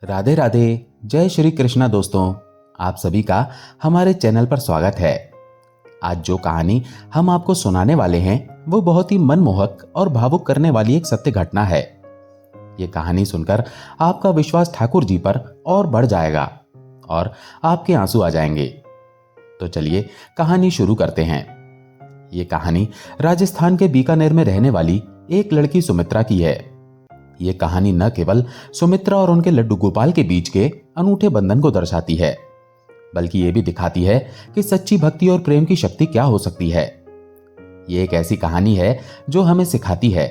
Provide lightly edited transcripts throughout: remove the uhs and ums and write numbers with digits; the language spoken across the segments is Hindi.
राधे राधे। जय श्री कृष्णा दोस्तों, आप सभी का हमारे चैनल पर स्वागत है। आज जो कहानी हम आपको सुनाने वाले हैं वो बहुत ही मनमोहक और भावुक करने वाली एक सत्य घटना है। ये कहानी सुनकर आपका विश्वास ठाकुर जी पर और बढ़ जाएगा और आपके आंसू आ जाएंगे। तो चलिए कहानी शुरू करते हैं। ये कहानी राजस्थान के बीकानेर में रहने वाली एक लड़की सुमित्रा की है। ये कहानी न केवल सुमित्रा और उनके लड्डू गोपाल के बीच के अनूठे बंधन को दर्शाती है, बल्कि ये भी दिखाती है कि सच्ची भक्ति और प्रेम की शक्ति क्या हो सकती है। ये एक ऐसी कहानी है जो हमें सिखाती है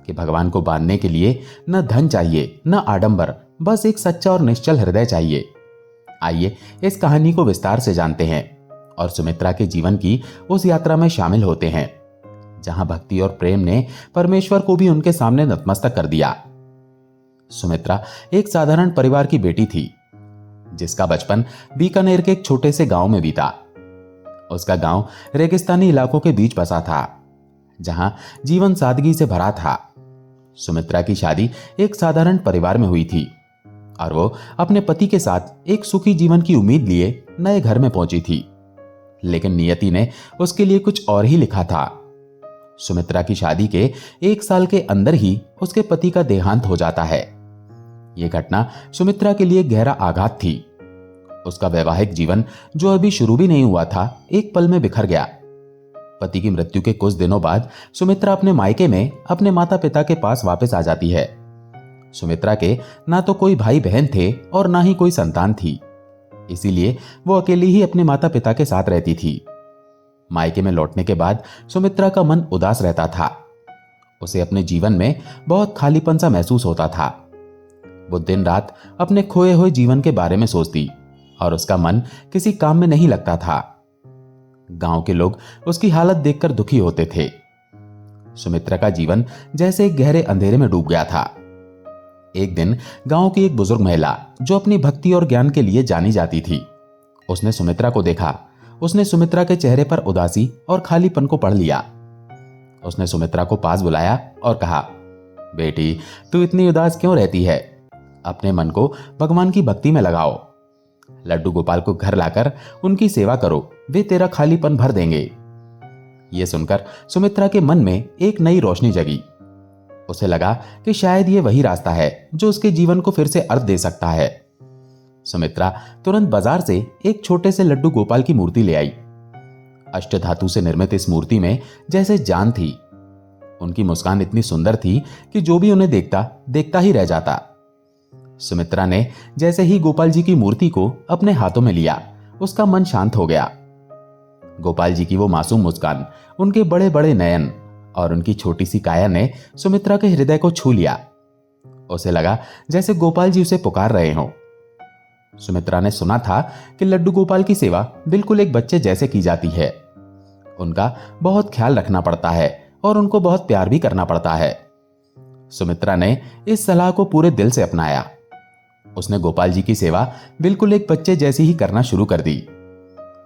कि भगवान को बांधने के लिए न धन चाहिए, न आडंबर, बस एक सच्चा और निश्चल हृदय चाहिए। आइए इस कहानी को विस्तार से जानते हैं और सुमित्रा के जीवन की उस यात्रा में शामिल होते हैं जहां भक्ति और प्रेम ने परमेश्वर को भी उनके सामने नतमस्तक कर दिया। सुमित्रा एक साधारण परिवार की बेटी थी जिसका बचपन बीकानेर के एक छोटे से गांव में बीता। उसका गांव रेगिस्तानी इलाकों के बीच बसा था जहां जीवन सादगी से भरा था। सुमित्रा की शादी एक साधारण परिवार में हुई थी और वो अपने पति के साथ एक सुखी जीवन की उम्मीद लिए नए घर में पहुंची थी। लेकिन नियति ने उसके लिए कुछ और ही लिखा था। सुमित्रा की शादी के 1 साल के अंदर ही उसके पति का देहांत हो जाता है। यह घटना सुमित्रा के लिए गहरा आघात थी। उसका वैवाहिक जीवन, जो अभी शुरू भी नहीं हुआ था, एक पल में बिखर गया। पति की मृत्यु के कुछ दिनों बाद सुमित्रा अपने मायके में अपने माता पिता के पास वापस आ जाती है। सुमित्रा के ना तो कोई भाई बहन थे और ना ही कोई संतान थी, इसीलिए वो अकेली ही अपने माता पिता के साथ रहती थी। मायके में लौटने के बाद सुमित्रा का मन उदास रहता था। उसे अपने जीवन में बहुत खालीपन सा महसूस होता था। वो दिन रात अपने खोए हुए जीवन के बारे में सोचती और उसका मन किसी काम में नहीं लगता था। गांव के लोग उसकी हालत देखकर दुखी होते थे। सुमित्रा का जीवन जैसे एक गहरे अंधेरे में डूब गया था। एक दिन गांव की एक बुजुर्ग महिला, जो अपनी भक्ति और ज्ञान के लिए जानी जाती थी, उसने सुमित्रा को देखा। उसने सुमित्रा के चेहरे पर उदासी और खालीपन को पढ़ लिया। उसने सुमित्रा को पास बुलाया और कहा, बेटी, तू इतनी उदास क्यों रहती है? अपने मन को भगवान की भक्ति में लगाओ। लड्डू गोपाल को घर लाकर उनकी सेवा करो, वे तेरा खालीपन भर देंगे। यह सुनकर सुमित्रा के मन में एक नई रोशनी जगी। उसे लगा कि शायद यह वही रास्ता है जो उसके जीवन को फिर से अर्थ दे सकता है। सुमित्रा तुरंत बाजार से एक छोटे से लड्डू गोपाल की मूर्ति ले आई। अष्टधातु से निर्मित इस मूर्ति में जैसे जान थी। उनकी मुस्कान इतनी सुंदर थी कि जो भी उन्हें देखता देखता ही रह जाता। सुमित्रा ने जैसे ही गोपाल जी की मूर्ति को अपने हाथों में लिया, उसका मन शांत हो गया। गोपाल जी की वो मासूम मुस्कान, उनके बड़े बड़े नयन और उनकी छोटी सी काया ने सुमित्रा के हृदय को छू लिया। उसे लगा जैसे गोपाल जी उसे पुकार रहे हों। सुमित्रा ने सुना था कि लड्डू गोपाल की सेवा बिल्कुल एक बच्चे जैसे की जाती है। उनका बहुत ख्याल रखना पड़ता है और उनको बहुत प्यार भी करना पड़ता है। सुमित्रा ने इस सलाह को पूरे दिल से अपनाया। उसने गोपाल जी की सेवा बिल्कुल एक बच्चे जैसी ही करना शुरू कर दी।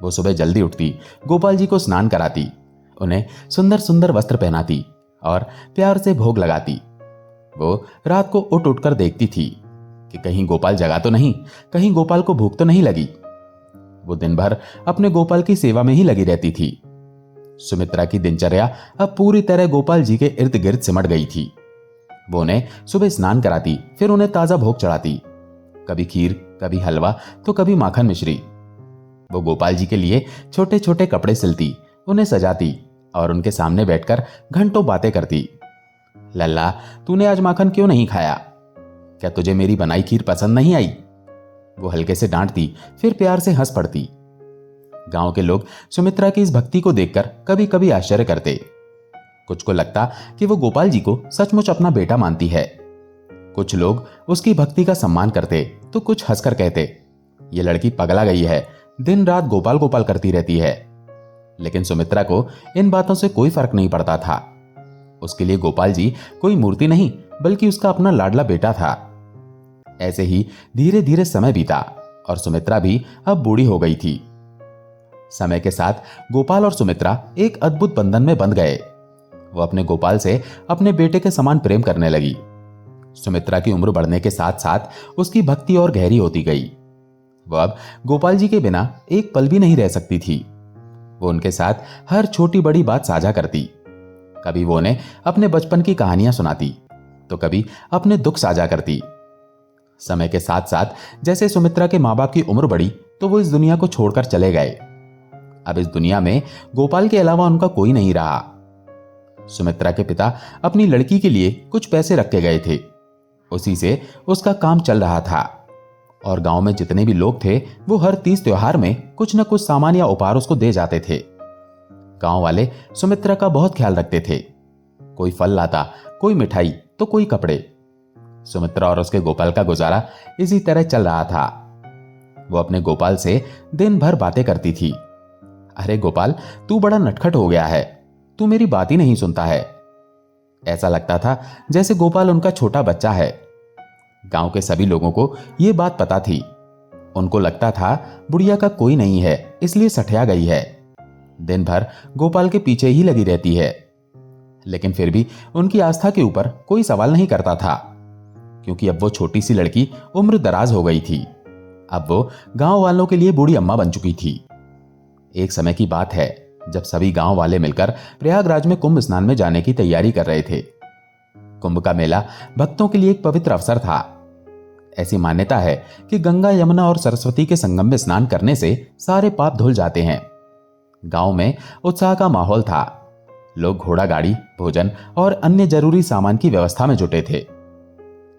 वो सुबह जल्दी उठती, गोपाल जी को स्नान कराती, उन्हें सुंदर सुंदर वस्त्र पहनाती और प्यार से भोग लगाती। वो रात को उठ उठकर देखती थी कि कहीं गोपाल जगा तो नहीं, कहीं गोपाल को भूख तो नहीं लगी। वो दिन भर अपने गोपाल की सेवा में ही लगी रहती थी। सुमित्रा की दिनचर्या अब पूरी तरह गोपाल जी के इर्द गिर्द सिमट गई थी। वो उन्हें सुबह स्नान कराती, फिर उन्हें ताजा भोग चढ़ाती, कभी खीर, कभी हलवा, तो कभी माखन मिश्री। वो गोपाल जी के लिए छोटे छोटे कपड़े सिलती, उन्हें सजाती और उनके सामने बैठकर घंटों बातें करती। लल्ला, तूने आज माखन क्यों नहीं खाया? क्या तुझे मेरी बनाई खीर पसंद नहीं आई? वो हल्के से डांटती, फिर प्यार से हंस पड़ती। गांव के लोग सुमित्रा की इस भक्ति को देखकर कभी कभी आश्चर्य करते। कुछ को लगता कि वो गोपाल जी को सचमुच अपना बेटा मानती है। कुछ लोग उसकी भक्ति का सम्मान करते तो कुछ हंसकर कहते, ये लड़की पगला गई है, दिन रात गोपाल गोपाल करती रहती है। लेकिन सुमित्रा को इन बातों से कोई फर्क नहीं पड़ता था। उसके लिए गोपाल जी कोई मूर्ति नहीं, बल्कि उसका अपना लाडला बेटा था। ऐसे ही धीरे धीरे समय बीता और सुमित्रा भी अब बूढ़ी हो गई थी। समय के साथ गोपाल और सुमित्रा एक अद्भुत बंधन में बंध गए। वो अपने गोपाल से अपने बेटे के समान प्रेम करने लगी। सुमित्रा की उम्र बढ़ने के साथ साथ उसकी भक्ति और गहरी होती गई। वो अब गोपाल जी के बिना एक पल भी नहीं रह सकती थी। वो उनके साथ हर छोटी बड़ी बात साझा करती। कभी वो उन्हें अपने बचपन की कहानियां सुनाती तो कभी अपने दुख साझा करती। समय के साथ साथ जैसे सुमित्रा के माँ बाप की उम्र बढ़ी तो वो इस दुनिया को छोड़कर चले गए। अब इस दुनिया में गोपाल के अलावा उनका कोई नहीं रहा। सुमित्रा के पिता अपनी लड़की के लिए कुछ पैसे रख के गए थे, उसी से उसका काम चल रहा था। और गांव में जितने भी लोग थे वो हर तीज त्योहार में कुछ न कुछ सामान या उपहार उसको दे जाते थे। गांव वाले सुमित्रा का बहुत ख्याल रखते थे। कोई फल लाता, कोई मिठाई तो कोई कपड़े। सुमित्रा और उसके गोपाल का गुजारा इसी तरह चल रहा था। वो अपने गोपाल से दिन भर बातें करती थी। अरे गोपाल, तू बड़ा नटखट हो गया है, तू मेरी बात ही नहीं सुनता है। ऐसा लगता था जैसे गोपाल उनका छोटा बच्चा है। गांव के सभी लोगों को यह बात पता थी। उनको लगता था बुढ़िया का कोई नहीं है, इसलिए सठिया गई है, दिन भर गोपाल के पीछे ही लगी रहती है। लेकिन फिर भी उनकी आस्था के ऊपर कोई सवाल नहीं करता था, क्योंकि अब वो छोटी सी लड़की उम्र दराज हो गई थी। अब वो गांव वालों के लिए बूढ़ी अम्मा बन चुकी थी। एक समय की बात है जब सभी गांव वाले मिलकर प्रयागराज में कुंभ स्नान में जाने की तैयारी कर रहे थे। कुंभ का मेला भक्तों के लिए एक पवित्र अवसर था। ऐसी मान्यता है कि गंगा, यमुना और सरस्वती के संगम में स्नान करने से सारे पाप धुल जाते हैं। गांव में उत्साह का माहौल था। लोग घोड़ा गाड़ी, भोजन और अन्य जरूरी सामान की व्यवस्था में जुटे थे।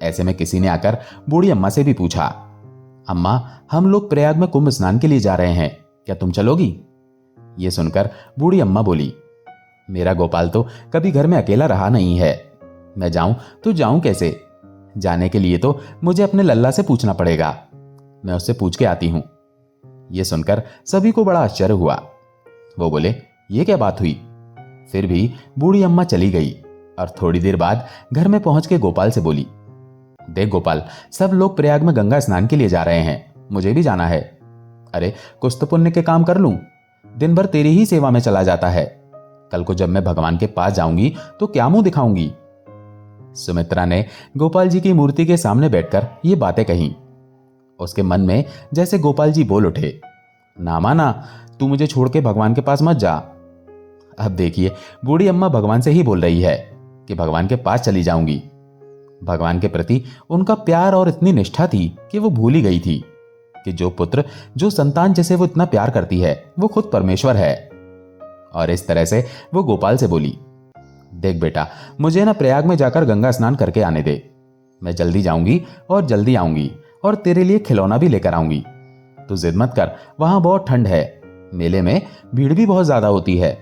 ऐसे में किसी ने आकर बूढ़ी अम्मा से भी पूछा, अम्मा, हम लोग प्रयाग में कुंभ स्नान के लिए जा रहे हैं, क्या तुम चलोगी? यह सुनकर बूढ़ी अम्मा बोली, मेरा गोपाल तो कभी घर में अकेला रहा नहीं है, मैं जाऊं तो जाऊं कैसे? जाने के लिए तो मुझे अपने लल्ला से पूछना पड़ेगा, मैं उससे पूछ के आती हूं। यह सुनकर सभी को बड़ा आश्चर्य हुआ। वो बोले, ये क्या बात हुई? फिर भी बूढ़ी अम्मा चली गई और थोड़ी देर बाद घर में पहुंच के गोपाल से बोली, देख गोपाल, सब लोग प्रयाग में गंगा स्नान के लिए जा रहे हैं, मुझे भी जाना है। अरे कुछ तो पुण्य के काम कर लूं, दिन भर तेरी ही सेवा में चला जाता है। कल को जब मैं भगवान के पास जाऊंगी तो क्या मुंह दिखाऊंगी? सुमित्रा ने गोपाल जी की मूर्ति के सामने बैठकर ये बातें कहीं। उसके मन में जैसे गोपाल जी बोल उठे, ना माना, तू मुझे छोड़ के भगवान के पास मत जा। अब देखिए, बूढ़ी अम्मा भगवान से ही बोल रही है कि भगवान के पास चली जाऊंगी। भगवान के प्रति उनका प्यार और इतनी निष्ठा थी कि वो भूल ही गई थी कि जो पुत्र, जो संतान जिसे वो इतना प्यार करती है, वो खुद परमेश्वर है। और इस तरह से वो गोपाल से बोली, देख बेटा, मुझे ना प्रयाग में जाकर गंगा स्नान करके आने दे। मैं जल्दी जाऊंगी और जल्दी आऊंगी और तेरे लिए खिलौना भी लेकर आऊंगी। तू जिद मत कर, वहां बहुत ठंड है, मेले में भीड़ भी बहुत ज्यादा होती है।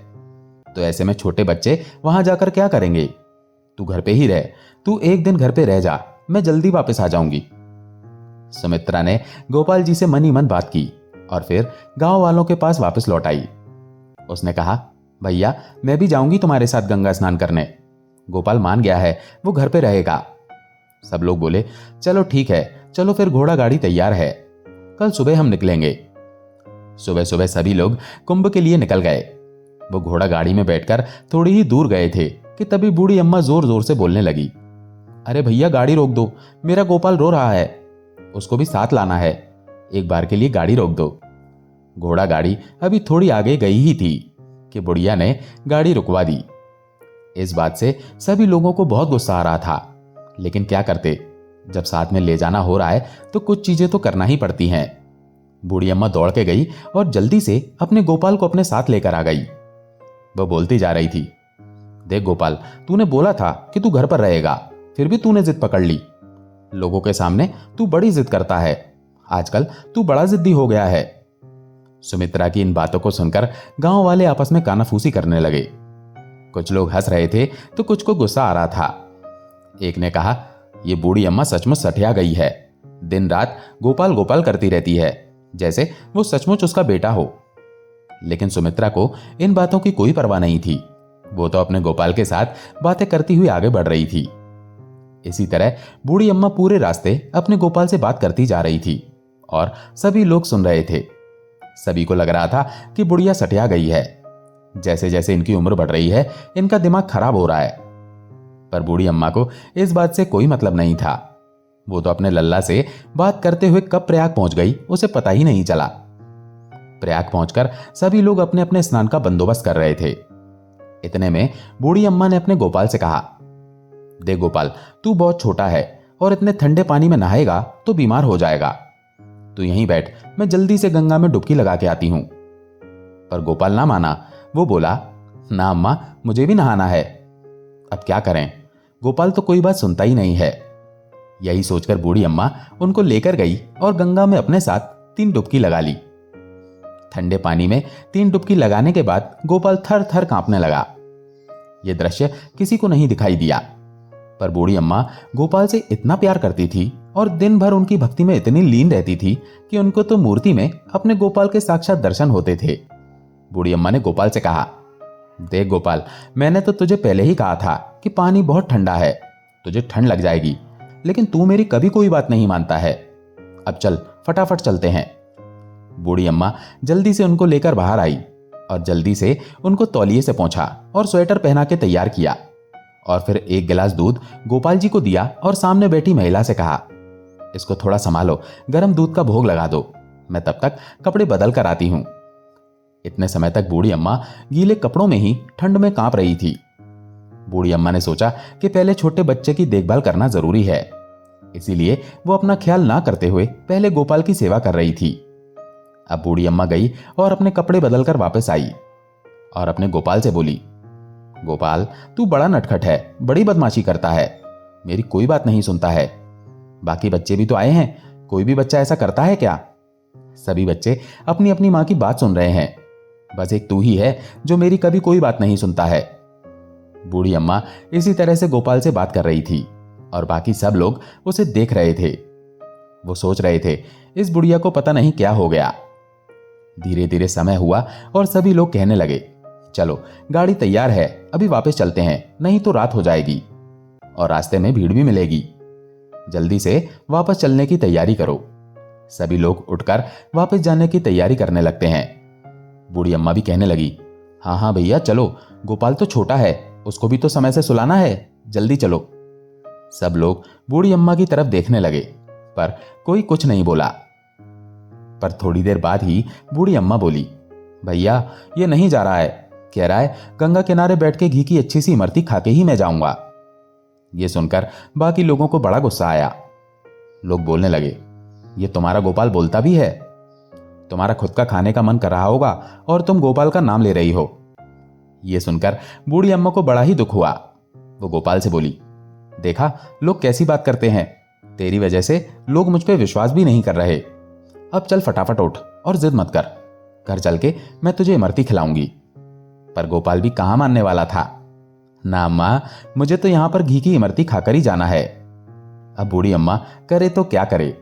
तो ऐसे में छोटे बच्चे वहां जाकर क्या करेंगे? तू घर पे ही रह, तू एक दिन घर पे रह जा, मैं जल्दी वापस आ जाऊंगी। सुमित्रा ने गोपाल जी से मन ही मन बात की और फिर गांव वालों के पास वापस लौट आई। उसने कहा, भैया, मैं भी जाऊंगी तुम्हारे साथ गंगा स्नान करने। गोपाल मान गया है, वो घर पे रहेगा। सब लोग बोले, चलो ठीक है, चलो फिर घोड़ा गाड़ी तैयार है, कल सुबह हम निकलेंगे। सुबह सुबह सभी लोग कुंभ के लिए निकल गए। वो घोड़ा गाड़ी में बैठकर थोड़ी ही दूर गए थे कि तभी बूढ़ी अम्मा जोर जोर से बोलने लगी, अरे भैया, गाड़ी रोक दो, मेरा गोपाल रो रहा है, उसको भी साथ लाना है, एक बार के लिए गाड़ी रोक दो। घोड़ा गाड़ी अभी थोड़ी आगे गई ही थी कि बुढ़िया ने गाड़ी रुकवा दी। इस बात से सभी लोगों को बहुत गुस्सा आ रहा था, लेकिन क्या करते, जब साथ में ले जाना हो रहा है तो कुछ चीजें तो करना ही पड़ती हैं। बूढ़ी अम्मा दौड़ के गई और जल्दी से अपने गोपाल को अपने साथ लेकर आ गई। वह बोलती जा रही थी, देख गोपाल, तूने बोला था कि तू घर पर रहेगा, फिर भी तूने जिद पकड़ ली। लोगों के सामने तू बड़ी जिद करता है, आजकल तू बड़ा जिद्दी हो गया है। सुमित्रा की इन बातों को सुनकर गांव वाले आपस में कानाफूसी करने लगे। कुछ लोग हंस रहे थे तो कुछ को गुस्सा आ रहा था। एक ने कहा, यह बूढ़ी अम्मा सचमुच सठिया गई है, दिन रात गोपाल गोपाल करती रहती है, जैसे वो सचमुच उसका बेटा हो। लेकिन सुमित्रा को इन बातों की कोई परवाह नहीं थी। वो तो अपने गोपाल के साथ बातें करती हुई आगे बढ़ रही थी। इसी तरह बूढ़ी अम्मा पूरे रास्ते अपने गोपाल से बात करती जा रही थी और सभी लोग सुन रहे थे। सभी को लग रहा था कि बुढ़िया सठिया गई है। जैसे जैसे इनकी उम्र बढ़ रही है, इनका दिमाग खराब हो रहा है। पर बूढ़ी अम्मा को इस बात से कोई मतलब नहीं था। वो तो अपने लल्ला से बात करते हुए कब प्रयाग पहुंच गई उसे पता ही नहीं चला। प्रयाग पहुंचकर सभी लोग अपने अपने स्नान का बंदोबस्त कर रहे थे। इतने में बूढ़ी अम्मा ने अपने गोपाल से कहा, देख गोपाल, तू बहुत छोटा है और इतने ठंडे पानी में नहाएगा तो बीमार हो जाएगा। तू यहीं बैठ, मैं जल्दी से गंगा में डुबकी लगा के आती हूं। पर गोपाल ना माना। वो बोला, ना अम्मा, मुझे भी नहाना है। अब क्या करें, गोपाल तो कोई बात सुनता ही नहीं है। यही सोचकर बूढ़ी अम्मा उनको लेकर गई और गंगा में अपने साथ 3 डुबकी लगा ली। ठंडे पानी में 3 डुबकी लगाने के बाद गोपाल थर थर कांपने लगा। यह दृश्य किसी को नहीं दिखाई दिया, पर बूढ़ी अम्मा गोपाल से इतना प्यार करती थी और दिन भर उनकी भक्ति में इतनी लीन रहती थी कि उनको तो मूर्ति में अपने गोपाल के साक्षात दर्शन होते थे। बूढ़ी अम्मा ने गोपाल से कहा, देख गोपाल, मैंने तो तुझे पहले ही कहा था कि पानी बहुत ठंडा है, तुझे ठंड लग जाएगी, लेकिन तू मेरी कभी कोई बात नहीं मानता है। अब चल, फटाफट चलते हैं। बूढ़ी अम्मा जल्दी से उनको लेकर बाहर आई और जल्दी से उनको तौलिए से पोंछा और स्वेटर पहना के तैयार किया और फिर 1 गिलास दूध गोपाल जी को दिया और सामने बैठी महिला से कहा, इसको थोड़ा संभालो, गर्म दूध का भोग लगा दो, मैं तब तक कपड़े बदल कर आती हूं। इतने समय तक बूढ़ी अम्मा गीले कपड़ों में ही ठंड में कांप रही थी। बूढ़ी अम्मा ने सोचा कि पहले छोटे बच्चे की देखभाल करना जरूरी है, इसीलिए वो अपना ख्याल ना करते हुए पहले गोपाल की सेवा कर रही थी। अब बूढ़ी अम्मा गई और अपने कपड़े बदलकर वापस आई और अपने गोपाल से बोली, गोपाल, तू बड़ा नटखट है, बड़ी बदमाशी करता है, मेरी कोई बात नहीं सुनता है। बाकी बच्चे भी तो आए हैं, कोई भी बच्चा ऐसा करता है क्या? सभी बच्चे अपनी अपनी मां की बात सुन रहे हैं, बस एक तू ही है जो मेरी कभी कोई बात नहीं सुनता है। बूढ़ी अम्मा इसी तरह से गोपाल से बात कर रही थी और बाकी सब लोग उसे देख रहे थे। वो सोच रहे थे, इस बुढ़िया को पता नहीं क्या हो गया। धीरे धीरे समय हुआ और सभी लोग कहने लगे, चलो गाड़ी तैयार है, अभी वापस चलते हैं, नहीं तो रात हो जाएगी और रास्ते में भीड़ भी मिलेगी। जल्दी से वापस चलने की तैयारी करो। सभी लोग उठकर वापस जाने की तैयारी करने लगते हैं। बूढ़ी अम्मा भी कहने लगी, हाँ हाँ भैया चलो, गोपाल तो छोटा है, उसको भी तो समय से सुलाना है, जल्दी चलो। सब लोग बूढ़ी अम्मा की तरफ देखने लगे, पर कोई कुछ नहीं बोला। पर थोड़ी देर बाद ही बूढ़ी अम्मा बोली, भैया ये नहीं जा रहा है, कह रहा है गंगा किनारे बैठ के घी की अच्छी सी इमरती खा के ही मैं जाऊंगा। ये सुनकर बाकी लोगों को बड़ा गुस्सा आया। लोग बोलने लगे, ये तुम्हारा गोपाल बोलता भी है, तुम्हारा खुद का खाने का मन कर रहा होगा और तुम गोपाल का नाम ले रही हो। यह सुनकर बूढ़ी अम्मा को बड़ा ही दुख हुआ। वो गोपाल से बोली, देखा लोग कैसी बात करते हैं, तेरी वजह से लोग मुझ पे विश्वास भी नहीं कर रहे। अब चल फटाफट उठ और जिद मत कर, घर चल के मैं तुझे इमरती खिलाऊंगी। पर गोपाल भी कहां मानने वाला था। ना अम्मा, मुझे तो यहां पर घी की इमरती खाकर ही जाना है। अब बूढ़ी अम्मा करे तो क्या करे,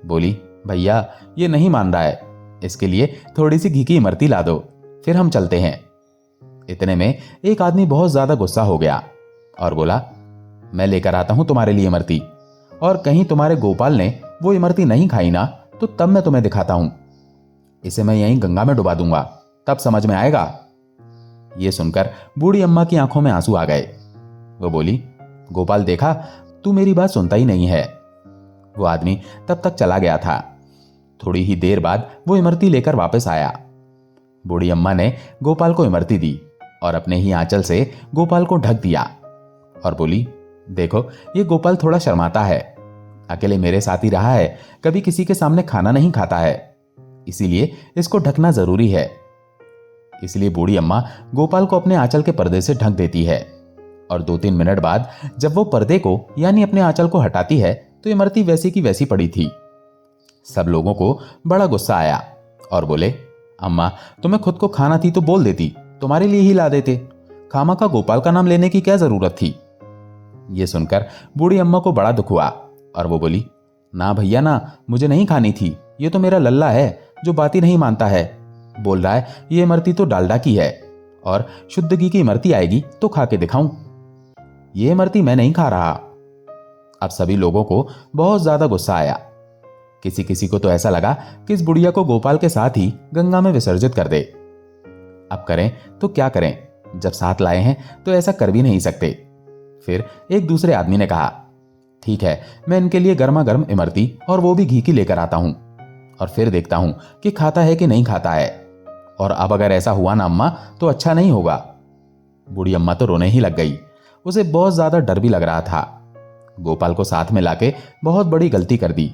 बोली, भैया ये नहीं मान रहा है, इसके लिए थोड़ी सी घी की इमरती ला दो, फिर हम चलते हैं। इतने में एक आदमी बहुत ज्यादा गुस्सा हो गया और बोला, मैं लेकर आता हूं तुम्हारे लिए इमरती, और कहीं तुम्हारे गोपाल ने वो इमरती नहीं खाई ना तो तब मैं तुम्हें दिखाता हूं, इसे मैं यहीं गंगा में डुबा दूंगा, तब समझ में आएगा। यह सुनकर बूढ़ी अम्मा की आंखों में आंसू आ गए। वो बोली, गोपाल देखा, तू मेरी बात सुनता ही नहीं है। वो आदमी तब तक चला गया था। थोड़ी ही देर बाद वो इमरती लेकर वापस आया। बूढ़ी अम्मा ने गोपाल को इमरती दी और अपने ही आंचल से गोपाल को ढक दिया और बोली, देखो ये गोपाल थोड़ा शर्माता है, अकेले मेरे साथ ही रहा है, कभी किसी के सामने खाना नहीं खाता है, इसीलिए इसको ढकना जरूरी है। इसलिए बूढ़ी अम्मा गोपाल को अपने आंचल के पर्दे से ढक देती है और 2-3 मिनट बाद जब वो पर्दे को यानी अपने आंचल को हटाती है तो इमरती वैसी की वैसी पड़ी थी। सब लोगों को बड़ा गुस्सा आया और बोले, अम्मा तुम्हें खुद को खाना थी तो बोल देती, तुम्हारे लिए ही ला देते, खामखा गोपाल का नाम लेने की क्या जरूरत थी। यह सुनकर बूढ़ी अम्मा को बड़ा दुख हुआ और वो बोली, ना भैया ना, मुझे नहीं खानी थी, ये तो मेरा लल्ला है जो बात ही नहीं मानता है, बोल रहा है ये इमरती तो डालडा की है और शुद्ध घी की इमरती आएगी तो खा के दिखाऊं, ये इमरती मैं नहीं खा रहा। अब सभी लोगों को बहुत ज्यादा गुस्सा आया। किसी किसी को तो ऐसा लगा कि इस बुढ़िया को गोपाल के साथ ही गंगा में विसर्जित कर दे। अब करें तो क्या करें, जब साथ लाए हैं तो ऐसा कर भी नहीं सकते, फिर एक दूसरे आदमी ने कहा, ठीक है, मैं इनके लिए गर्मा गर्म इमरती और वो भी घी की लेकर आता हूं और फिर देखता हूं कि खाता है कि नहीं खाता है। और अब अगर ऐसा हुआ ना अम्मा तो अच्छा नहीं होगा। बूढ़ी अम्मा तो रोने ही लग गई। उसे बहुत ज्यादा डर भी लग रहा था। गोपाल को साथ में लाके बहुत बड़ी गलती कर दी।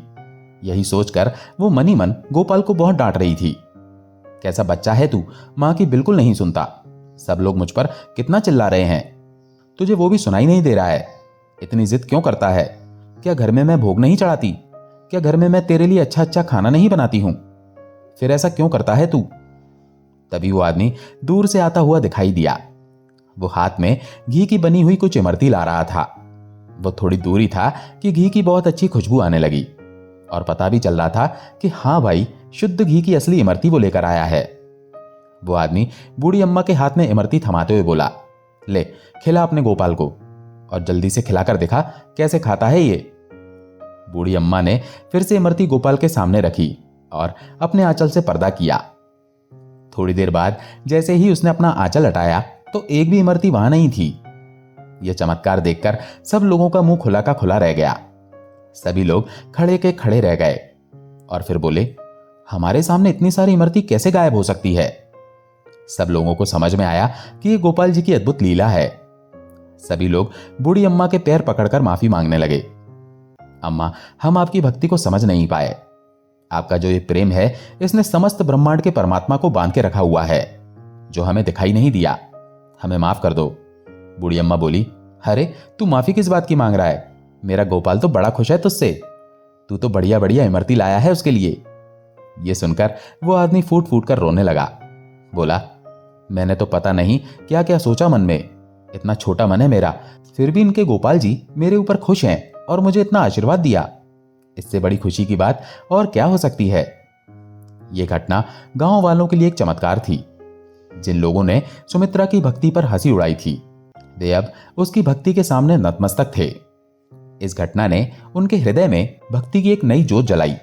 यही सोचकर वो मनी मन गोपाल को बहुत डांट रही थी। कैसा बच्चा है तू, मां की बिल्कुल नहीं सुनता। सब लोग मुझ पर कितना चिल्ला रहे हैं, तुझे वो भी सुनाई नहीं दे रहा है। इतनी जिद क्यों करता है? क्या घर में मैं भोग नहीं चढ़ाती? क्या घर में मैं तेरे लिए अच्छा अच्छा खाना नहीं बनाती हूं? फिर ऐसा क्यों करता है तू? तभी वो आदमी दूर से आता हुआ दिखाई दिया। वो हाथ में घी की बनी हुई कुछ इमरती ला रहा था। वो थोड़ी दूरी था कि घी की बहुत अच्छी खुशबू आने लगी और पता भी चल रहा था कि हाँ भाई, शुद्ध घी की असली इमरती वो लेकर आया है। वो आदमी बूढ़ी अम्मा के हाथ में इमरती थमाते हुए बोला, ले खिला अपने गोपाल को और जल्दी से खिलाकर दिखा कैसे खाता है ये। बूढ़ी अम्मा ने फिर से इमरती गोपाल के सामने रखी और अपने आंचल से पर्दा किया। थोड़ी देर बाद जैसे ही उसने अपना आंचल हटाया तो एक भी इमरती वहां नहीं थी। यह चमत्कार देखकर सब लोगों का मुंह खुला का खुला रह गया। सभी लोग खड़े के खड़े रह गए और फिर बोले, हमारे सामने इतनी सारी इमरती कैसे गायब हो सकती है? सब लोगों को समझ में आया कि यह गोपाल जी की अद्भुत लीला है। सभी लोग बूढ़ी अम्मा के पैर पकड़कर माफी मांगने लगे। अम्मा, हम आपकी भक्ति को समझ नहीं पाए। आपका जो ये प्रेम है, इसने समस्त ब्रह्मांड के परमात्मा को बांध के रखा हुआ है, जो हमें दिखाई नहीं दिया। हमें माफ कर दो। बूढ़ी अम्मा बोली, अरे तू माफी किस बात की मांग रहा है? मेरा गोपाल तो बड़ा खुश है तुझसे। तू तो बढ़िया बढ़िया इमरती लाया है उसके लिए। यह सुनकर वो आदमी फूट फूट कर रोने लगा। बोला, मैंने तो पता नहीं क्या क्या सोचा मन में। इतना छोटा मन है मेरा, फिर भी इनके गोपाल जी मेरे ऊपर खुश हैं और मुझे इतना आशीर्वाद दिया। इससे बड़ी खुशी की बात और क्या हो सकती है? यह घटना गांव वालों के लिए एक चमत्कार थी। जिन लोगों ने सुमित्रा की भक्ति पर हंसी उड़ाई थी, वे अब उसकी भक्ति के सामने नतमस्तक थे। इस घटना ने उनके हृदय में भक्ति की एक नई जोत जलाई।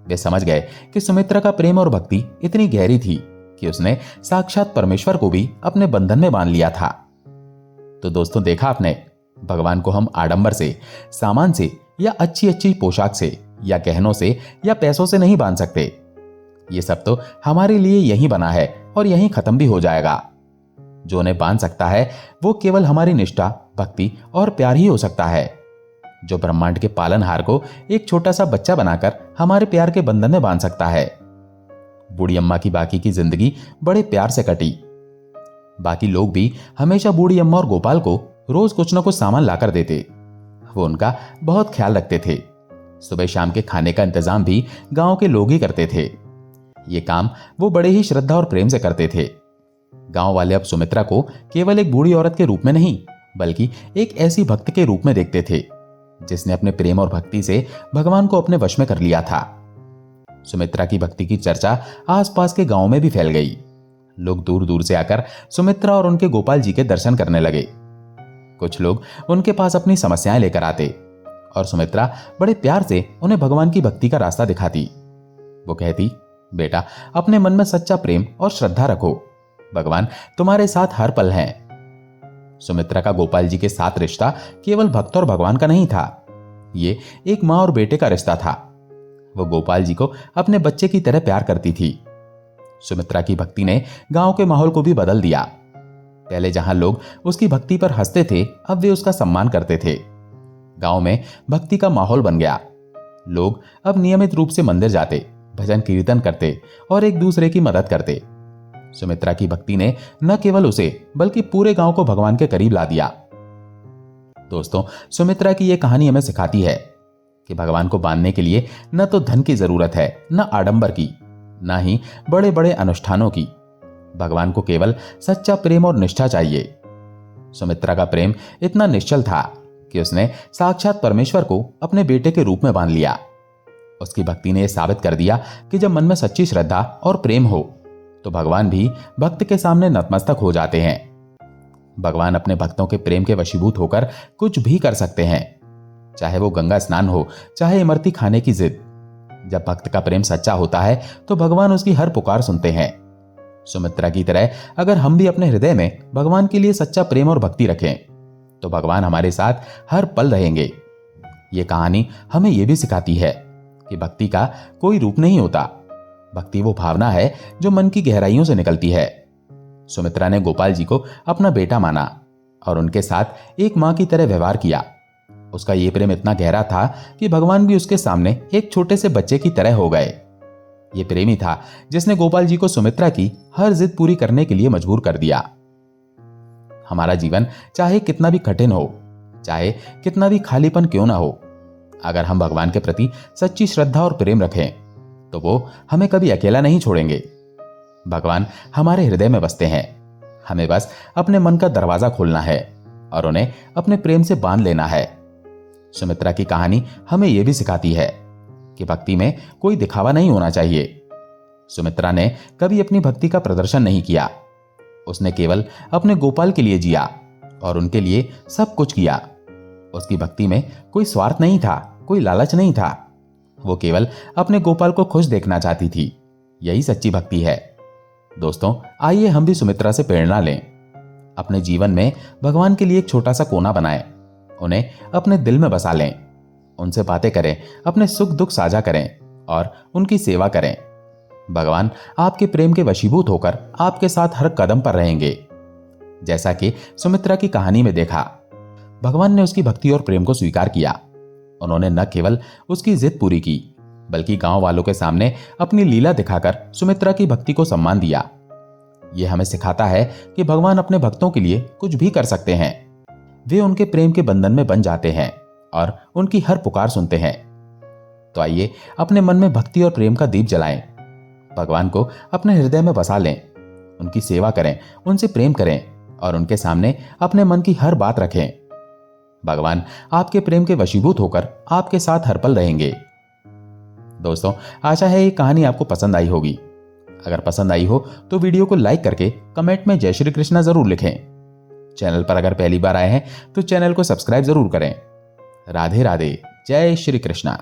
वे समझ गए कि सुमित्रा का प्रेम और भक्ति इतनी गहरी थी कि उसने साक्षात परमेश्वर को भी अपने बंधन में बांध लिया था। तो दोस्तों, देखा आपने, भगवान को हम आडंबर से, सामान से या अच्छी अच्छी पोशाक से या गहनों से या पैसों से नहीं बांध सकते। ये सब तो हमारे लिए यहीं बना है और यहीं खत्म भी हो जाएगा। जो उन्हें बांध सकता है वो केवल हमारी निष्ठा, भक्ति और प्यार ही हो सकता है, जो ब्रह्मांड के पालनहार को एक छोटा सा बच्चा बनाकर हमारे प्यार के बंधन में बांध सकता है। बूढ़ी अम्मा की बाकी की जिंदगी बड़े प्यार से कटी। बाकी लोग भी हमेशा बूढ़ी अम्मा और गोपाल को रोज कुछ न कुछ सामान लाकर देते। वो उनका बहुत ख्याल रखते थे। सुबह शाम के खाने का इंतजाम भी गांव के लोग ही करते थे। ये काम वो बड़े ही श्रद्धा और प्रेम से करते थे। गांव वाले अब सुमित्रा को केवल एक बूढ़ी औरत के रूप में नहीं, बल्कि एक ऐसी भक्त के रूप में देखते थे जिसने अपने प्रेम और भक्ति से भगवान को अपने वश में कर लिया था। सुमित्रा की भक्ति की चर्चा आसपास के गांव में भी फैल गई। लोग दूर दूर से आकर सुमित्रा और उनके गोपाल जी के दर्शन करने लगे। कुछ लोग उनके पास अपनी समस्याएं लेकर आते और सुमित्रा बड़े प्यार से उन्हें भगवान की भक्ति का रास्ता दिखाती। वो कहती, बेटा, अपने मन में सच्चा प्रेम और श्रद्धा रखो, भगवान तुम्हारे साथ हर पल हैं। सुमित्रा का गोपाल जी के साथ रिश्ता केवल भक्त और भगवान का नहीं था, ये एक मां और बेटे का रिश्ता था। वो गोपाल जी को अपने बच्चे की तरह प्यार करती थी। सुमित्रा की भक्ति ने गांव के माहौल को भी बदल दिया। पहले जहां लोग उसकी भक्ति पर हंसते थे, अब वे उसका सम्मान करते थे। गांव में भक्ति का माहौल बन गया। लोग अब नियमित रूप से मंदिर जाते, भजन कीर्तन करते और एक दूसरे की मदद करते। सुमित्रा की भक्ति ने न केवल उसे बल्कि पूरे गांव को भगवान के करीब ला दिया। दोस्तों, सुमित्रा की यह कहानी हमें सिखाती है कि भगवान को बांधने के लिए न तो धन की जरूरत है, न आडंबर की, न ही बड़े बड़े अनुष्ठानों की। भगवान को केवल सच्चा प्रेम और निष्ठा चाहिए। सुमित्रा का प्रेम इतना निश्चल था कि उसने साक्षात परमेश्वर को अपने बेटे के रूप में बांध लिया। उसकी भक्ति ने यह साबित कर दिया कि जब मन में सच्ची श्रद्धा और प्रेम हो तो भगवान भी भक्त के सामने नतमस्तक हो जाते हैं। भगवान अपने भक्तों के प्रेम के वशीभूत होकर कुछ भी कर सकते हैं, चाहे वो गंगा स्नान हो, चाहे इमरती खाने की जिद। जब भक्त का प्रेम सच्चा होता है तो भगवान उसकी हर पुकार सुनते हैं। सुमित्रा की तरह अगर हम भी अपने हृदय में भगवान के लिए सच्चा प्रेम और भक्ति रखें तो भगवान हमारे साथ हर पल रहेंगे। ये कहानी हमें यह भी सिखाती है कि भक्ति का कोई रूप नहीं होता। भक्ति वो भावना है जो मन की गहराइयों से निकलती है। सुमित्रा ने गोपाल जी को अपना बेटा माना और उनके साथ एक मां की तरह व्यवहार किया। उसका ये प्रेम इतना गहरा था कि भगवान भी उसके सामने एक छोटे से बच्चे की तरह हो गए। ये प्रेम ही था जिसने गोपाल जी को सुमित्रा की हर जिद पूरी करने के लिए मजबूर कर दिया। हमारा जीवन चाहे कितना भी कठिन हो, चाहे कितना भी खालीपन क्यों ना हो, अगर हम भगवान के प्रति सच्ची श्रद्धा और प्रेम रखें तो वो हमें कभी अकेला नहीं छोड़ेंगे। भगवान हमारे हृदय में बसते हैं। हमें बस अपने मन का दरवाजा खोलना है और उन्हें अपने प्रेम से बांध लेना है। सुमित्रा की कहानी हमें यह भी सिखाती है कि भक्ति में कोई दिखावा नहीं होना चाहिए। सुमित्रा ने कभी अपनी भक्ति का प्रदर्शन नहीं किया। उसने केवल अपने गोपाल के लिए जिया और उनके लिए सब कुछ किया। उसकी भक्ति में कोई स्वार्थ नहीं था, कोई लालच नहीं था। वो केवल अपने गोपाल को खुश देखना चाहती थी। यही सच्ची भक्ति है। दोस्तों, आइए हम भी सुमित्रा से प्रेरणा लें। अपने जीवन में भगवान के लिए एक छोटा सा कोना बनाएं, उन्हें अपने दिल में बसा लें, उनसे बातें करें, अपने सुख दुख साझा करें और उनकी सेवा करें। भगवान आपके प्रेम के वशीभूत होकर आपके साथ हर कदम पर रहेंगे। जैसा कि सुमित्रा की कहानी में देखा, भगवान ने उसकी भक्ति और प्रेम को स्वीकार किया। उन्होंने न केवल उसकी जिद पूरी की, बल्कि गांव वालों के सामने अपनी लीला दिखाकर सुमित्रा की भक्ति को सम्मान दिया। यह हमें सिखाता है कि भगवान अपने भक्तों के लिए कुछ भी कर सकते हैं। वे उनके प्रेम के बंधन में बन जाते हैं और उनकी हर पुकार सुनते हैं। तो आइए अपने मन में भक्ति और प्रेम का दीप जलाएं, भगवान को अपने हृदय में बसा लें, उनकी सेवा करें, उनसे प्रेम करें और उनके सामने अपने मन की हर बात रखें। भगवान आपके प्रेम के वशीभूत होकर आपके साथ हर पल रहेंगे। दोस्तों, आशा है ये कहानी आपको पसंद आई होगी। अगर पसंद आई हो तो वीडियो को लाइक करके कमेंट में जय श्री कृष्णा जरूर लिखें। चैनल पर अगर पहली बार आए हैं तो चैनल को सब्सक्राइब जरूर करें। राधे राधे, जय श्री कृष्णा।